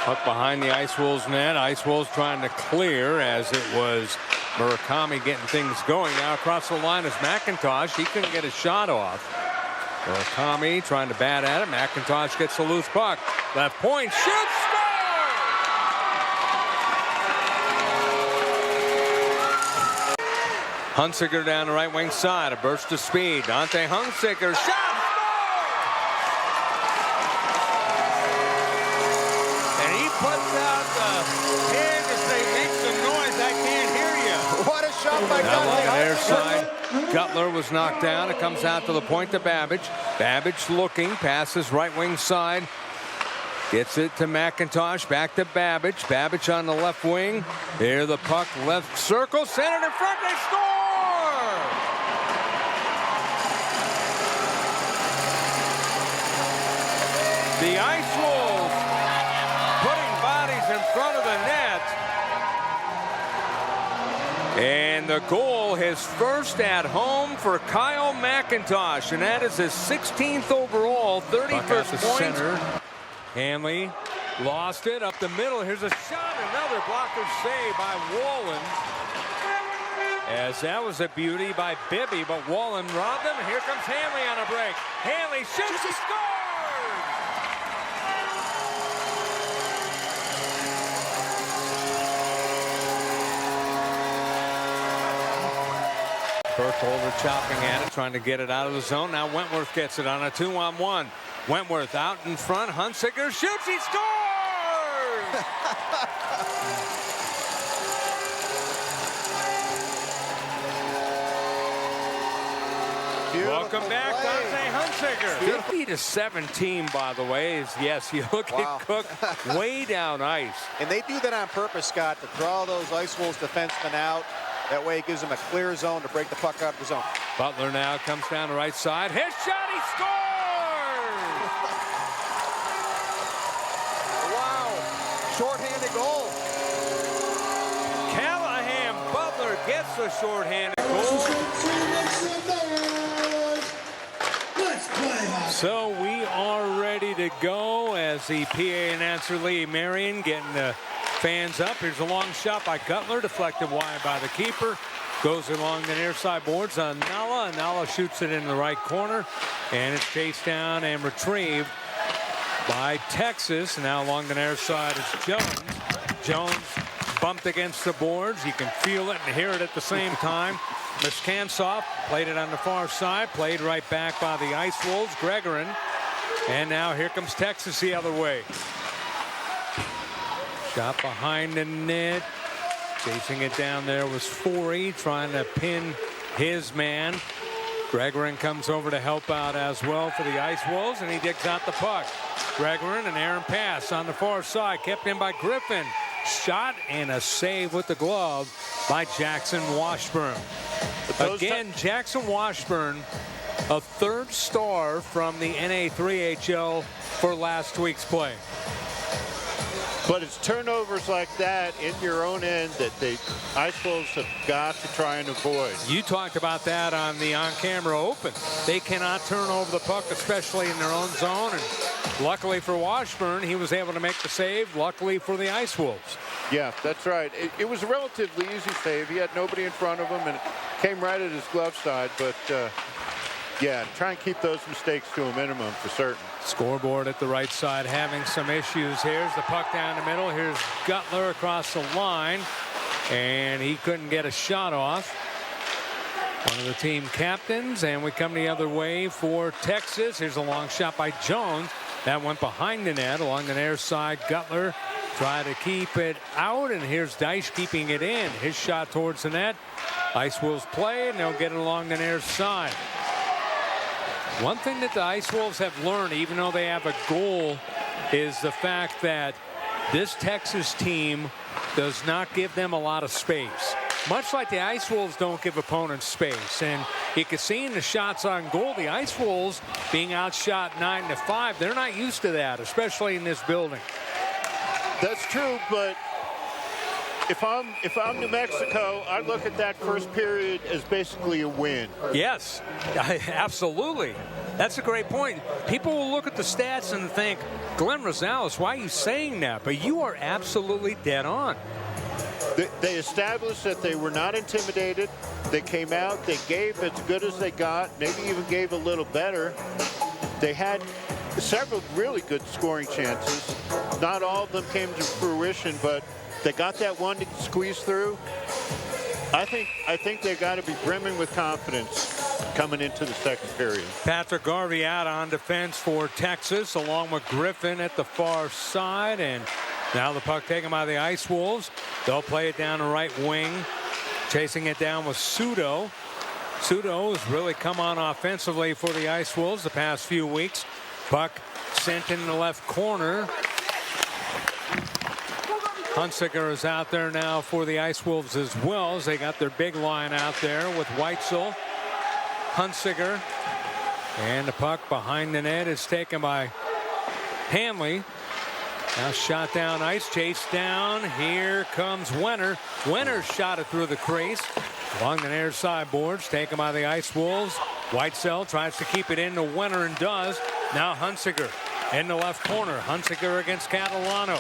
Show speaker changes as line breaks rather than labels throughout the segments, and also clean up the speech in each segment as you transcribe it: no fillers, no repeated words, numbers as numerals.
Puck behind the Ice Wolves net. Ice Wolves trying to clear as it was Murakami getting things going. Now across the line is McIntosh. He couldn't get a shot off. Murakami trying to bat at it. McIntosh gets a loose puck. Left point. Shoots. Score! Hunsicker down the right wing side. A burst of speed. Dante Hunsicker. Shot. Puts out the hand as they make some noise. I can't hear you.
What a shot by
Galetti. Their
Galetti.
side. Cutler was knocked down. It comes out to the point to Babbage. Babbage looking. Passes right wing side. Gets it to McIntosh. Back to Babbage. Babbage on the left wing. Here the puck. Left circle. Centered in front. They score! The Ice Wolves putting bodies in front of the net. And the goal, his first at home for Kyle McIntosh. And that is his 16th overall, 31st point. Center. Hanley lost it up the middle. Here's a shot. Another blocker save by Wallen. As that was a beauty by Bibby, but Wallen robbed him. And here comes Hanley on a break. Hanley shoots. He scores! Burkholder chopping at it, trying to get it out of the zone. Now Wentworth gets it on a 2-on-1. Wentworth out in front. Hunsicker shoots. He scores! Welcome back, Dante Hunsicker. 50-17, by the way. Yes, you look at Cook way down ice.
And they do that on purpose, Scott, to draw those Ice Wolves defensemen out. That way it gives them a clear zone to break the puck out of the zone.
Butler now comes down the right side. His shot, he scores!
Wow. Short-handed goal.
Callahan Butler gets the short-handed goal. So we are ready to go as the PA announcer Lee Marion getting the fans up. Here's a long shot by Cutler, deflected wide by the keeper. Goes along the near side boards on Nala. Nala shoots it in the right corner, and it's chased down and retrieved by Texas. Now along the near side is Jones. Jones bumped against the boards. You can feel it and hear it at the same time. Miskansoff played it on the far side, played right back by the Ice Wolves. Gregorin, and now here comes Texas the other way. Shot behind the net. Chasing it down there was Forey, trying to pin his man. Gregorin comes over to help out as well for the Ice Wolves, and he digs out the puck. Gregorin, an errant pass on the far side, kept in by Griffin. Shot and a save with the glove by Jackson Washburn. Again, Jackson Washburn, a third star from the NA3HL for last week's play.
But it's turnovers like that in your own end that the Ice Wolves have got to try and avoid.
You talked about that on the on-camera open. They cannot turn over the puck, especially in their own zone. And luckily for Washburn, he was able to make the save. Luckily for the Ice Wolves.
Yeah, that's right. It was a relatively easy save. He had nobody in front of him, and it came right at his glove side. But, yeah, try and keep those mistakes to a minimum for certain.
Scoreboard at the right side having some issues. Here's the puck down the middle. Here's Gutler across the line, and he couldn't get a shot off. One of the team captains, and we come the other way for Texas. Here's a long shot by Jones. That went behind the net along the near side. Gutler tried to keep it out, and here's Deitch keeping it in. His shot towards the net. Ice Wolves play, and they'll get it along the near side. One thing that the Ice Wolves have learned, even though they have a goal, is the fact that this Texas team does not give them a lot of space. Much like the Ice Wolves don't give opponents space. And you can see in the shots on goal, the Ice Wolves being outshot 9-5, they're not used to that, especially in this building.
That's true, but If I'm New Mexico, I look at that first period as basically a win.
Yes, absolutely. That's a great point. People will look at the stats and think, Glenn Rosales, why are you saying that? But you are absolutely dead on.
They established that they were not intimidated. They came out, they gave as good as they got, maybe even gave a little better. They had several really good scoring chances. Not all of them came to fruition, but they got that one to squeeze through. I think they've got to be brimming with confidence coming into the second period.
Patrick Garvey out on defense for Texas, along with Griffin at the far side. And now the puck taken by the Ice Wolves. They'll play it down the right wing. Chasing it down with Sudo. Sudo has really come on offensively for the Ice Wolves the past few weeks. Puck sent in the left corner. Hunsiker is out there now for the Ice Wolves as well, as they got their big line out there with Weitzel, Hunsiker, and the puck behind the net is taken by Hanley. Now shot down ice, chased down. Here comes Wenner. Wenner shot it through the crease along the near side boards, taken by the Ice Wolves. Weitzel tries to keep it into Wenner and does. Now Hunsiker in the left corner. Hunsiker against Catalano.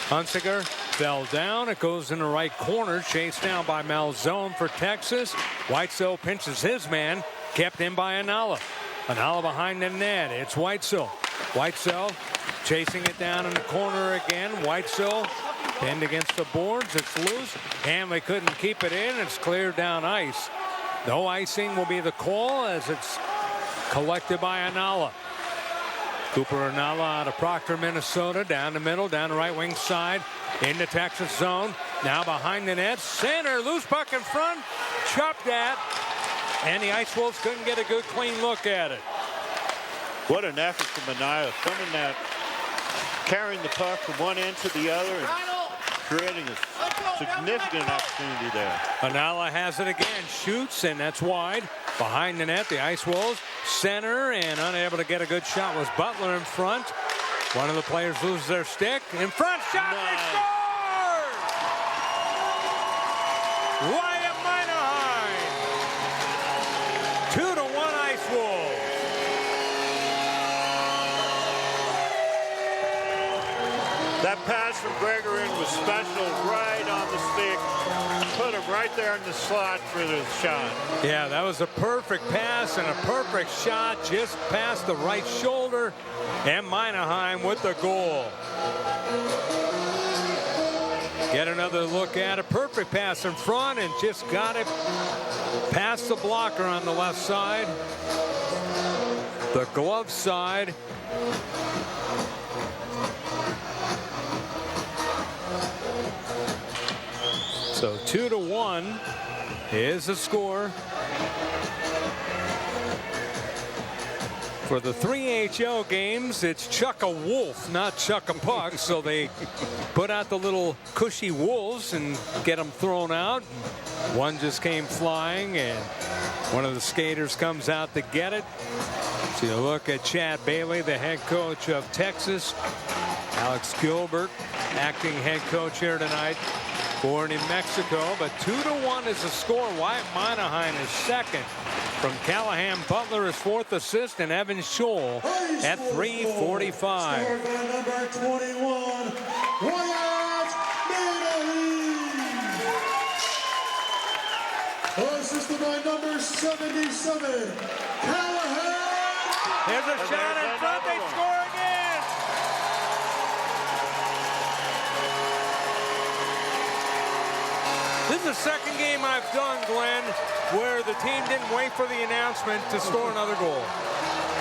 Hunsiker fell down. It goes in the right corner. Chased down by Malzone for Texas. Weitzel pinches his man. Kept in by Anala. Anala behind the net. It's Weitzel. Weitzel chasing it down in the corner again. Weitzel pinned against the boards. It's loose. Hanley couldn't keep it in. It's cleared down ice. No icing will be the call as it's collected by Anala. Cooper Anala out of Proctor, Minnesota, down the middle, down the right wing side, in the Texas zone. Now behind the net, center, loose puck in front, chopped at, and the Ice Wolves couldn't get a good clean look at it.
What an effort from Anala, coming that, carrying the puck from one end to the other and creating a significant opportunity there.
Anala has it again, shoots, and that's wide. Behind the net, the Ice Wolves center, and unable to get a good shot was Butler in front. One of the players loses their stick. In front, shot, they scored! Wyatt Meineheim. 2-1 Ice Wolves.
That pass from Gregorin was special, right on the stick. Put him right there in the slot for the shot.
Yeah, that was a perfect pass and a perfect shot just past the right shoulder. And Meineheim with the goal. Get another look at it. Perfect pass in front and just got it past the blocker on the left side. The glove side. So 2-1 is the score for the 3 HO games. It's Chuck a Wolf, not Chuck a Puck. So they put out the little cushy wolves and get them thrown out. One just came flying, and one of the skaters comes out to get it. So you look at Chad Bailey, the head coach of Texas. Alex Gilbert, acting head coach here tonight for New Mexico. But 2-1 is the score. Wyatt Meineheim is second. From Callahan, Butler is fourth assist, and Evan Scholl at 3:45.
Number 21, Wyatt Meineheim. Assisted by number 77, Callahan.
There's a shot in front. They score again. This is the second game I've done, Glenn, where the team didn't wait for the announcement to score another goal.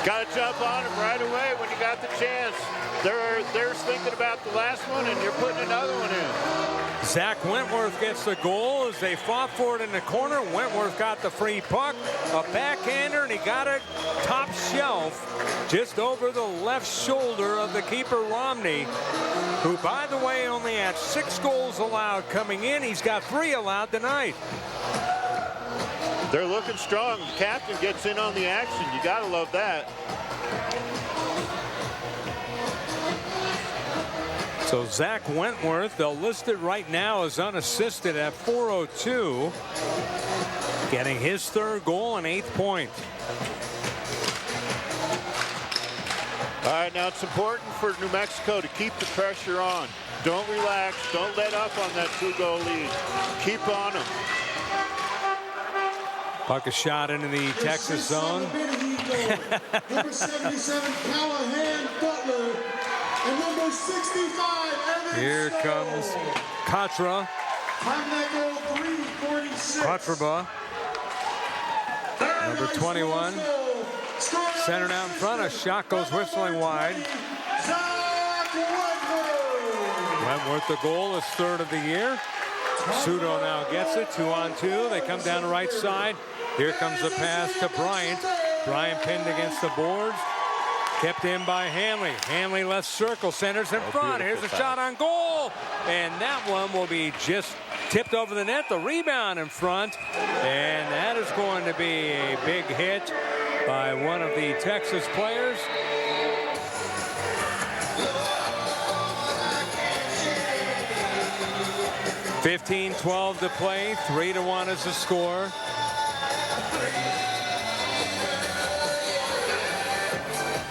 Got to jump on him right away when you got the chance. They're thinking about the last one, and you're putting another one in.
Zach Wentworth gets the goal as they fought for it in the corner. Wentworth got the free puck, a backhander, and he got it top shelf just over the left shoulder of the keeper, Romney, who, by the way, only had 6 goals allowed coming in. He's got 3 allowed tonight.
They're looking strong. The captain gets in on the action. You got to love that.
So Zach Wentworth, they'll list it right now as unassisted at 4:02, getting his third goal and 8th point.
All right, now it's important for New Mexico to keep the pressure on. Don't relax. Don't let up on that 2-goal lead. Keep on them.
Puck is shot into the Texas zone.
Number 77, Callahan Butler. And number 65, Evan
Here
Stowe.
comes Katra.
Time that goal, 3:46.
Katraba, number 21. Centered out in front. A shot goes whistling wide. Wentworth, the goal, is third of the year. Sudo now gets it, 2-on-2. They come down the right side. Here comes the pass to Bryant. Bryant pinned against the boards. Kept in by Hanley. Hanley left circle, centers in front. Here's a shot on goal. And that one will be just tipped over the net. The rebound in front. And that is going to be a big hit by one of the Texas players. (15-12) to play. 3-1 is the score.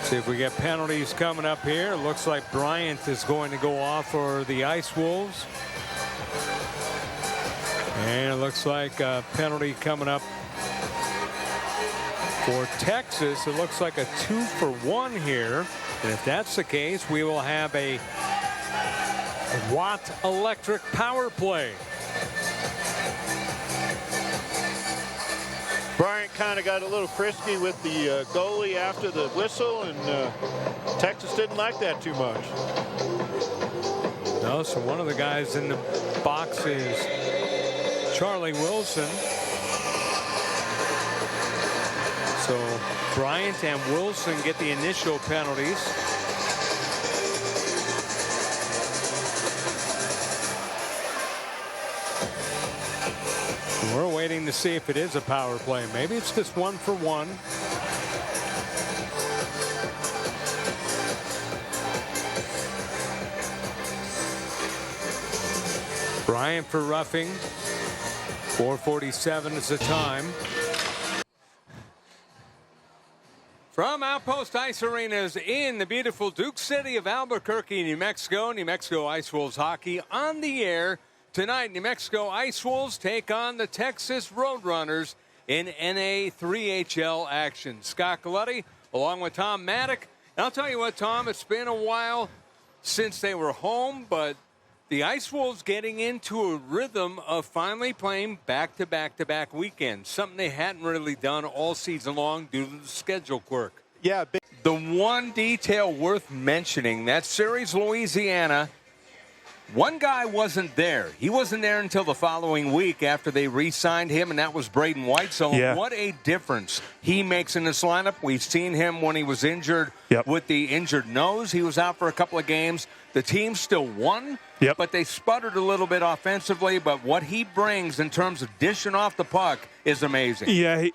See if we get penalties coming up here. It looks like Bryant is going to go off for the Ice Wolves. And it looks like a penalty coming up for Texas. It looks like a 2-for-1 here. And if that's the case, we will have a Watt Electric power play.
Bryant kind of got a little frisky with the goalie after the whistle, and Texas didn't like that too much.
No, so one of the guys in the box is Charlie Wilson. So Bryant and Wilson get the initial penalties. We're waiting to see if it is a power play. Maybe it's just 1-for-1. Bryant for roughing. 4:47 is the time. From Outpost Ice Arenas in the beautiful Duke City of Albuquerque, New Mexico, New Mexico Ice Wolves hockey on the air. Tonight, New Mexico Ice Wolves take on the Texas Roadrunners in NA 3HL action. Scott Galetti along with Tom Maddock. And I'll tell you what, Tom, it's been a while since they were home, but the Ice Wolves getting into a rhythm of finally playing back-to-back-to-back weekends, something they hadn't really done all season long due to the schedule quirk.
Yeah.
The one detail worth mentioning, that series, Louisiana, one guy wasn't there. He wasn't there until the following week after they re-signed him, and that was Braden White. So what a difference he makes in this lineup. We've seen him when he was injured with the injured nose. He was out for a couple of games. The team still won, but they sputtered a little bit offensively. But what he brings in terms of dishing off the puck is amazing.
Yeah.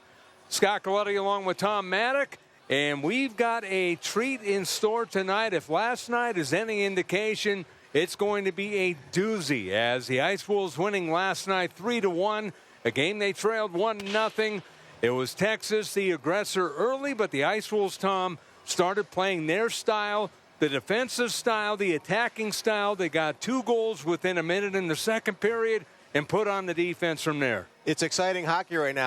Scott Galetti along with Tom Maddock. And we've got a treat in store tonight. If last night is any indication, it's going to be a doozy, as the Ice Wolves winning last night 3-1, a game they trailed 1-0. It was Texas, the aggressor early, but the Ice Wolves, Tom, started playing their style, the defensive style, the attacking style. They got 2 goals within a minute in the second period and put on the defense from there.
It's exciting hockey right now.